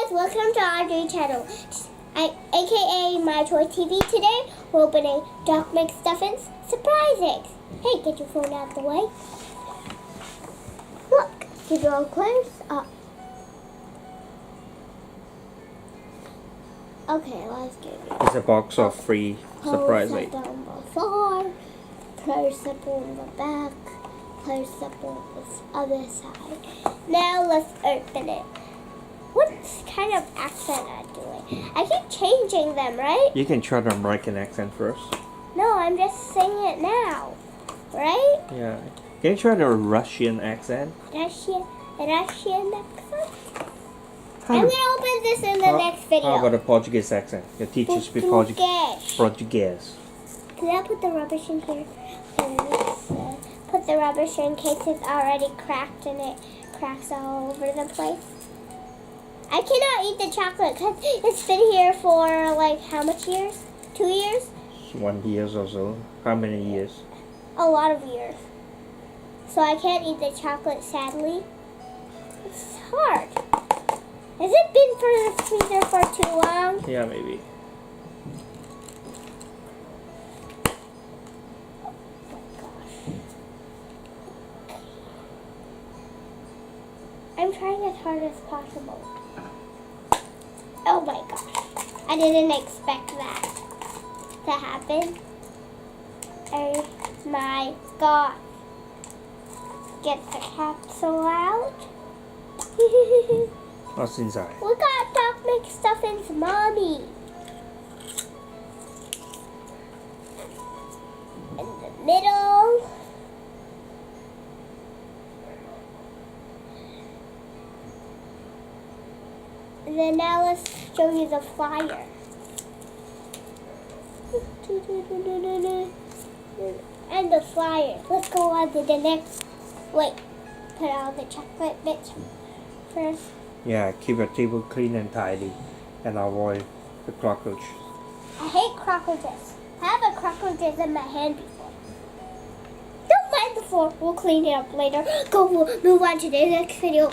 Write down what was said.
guys, welcome to Audrey's channel. AKA myToyS TV. Today we're opening Doc McStuffins surprise eggs. Hey, get your phone out of the way. Look, give it all close up. Okay, let's get it. It's a box of free surprise eggs. Close up on the far, close up on the back, close up on this other side. Now let's open it. What kind of accent am I doing? I keep changing them, right? You can try the American accent first. No, I'm just saying it now, right? Yeah. Can you try the Russian accent? Russian accent. I'm gonna open this in the next video. How about the Portuguese accent? Your teacher speaks Portuguese. Can I put the rubbish in here? Put the rubbish in case it's already cracked and it cracks all over the place. I cannot eat the chocolate because it's been here for like how much years? 2 years? 1 year or so. How many years? A lot of years. So I can't eat the chocolate, sadly. It's hard. Has it been for the freezer for too long? Yeah, maybe. I'm trying as hard as possible. Oh my gosh. I didn't expect that to happen. Oh my god. Get the capsule out. What's inside? We got Doc McStuffins' mommy. In the middle. And then now let's show you the flyer. And the flyer. Let's go on to the next. Wait, put all the chocolate bits first. Yeah, keep your table clean and tidy and avoid the cockroach. I hate cockroaches. I have a cockroaches in my hand before. Don't mind the floor. We'll clean it up later. We'll move on to the next video.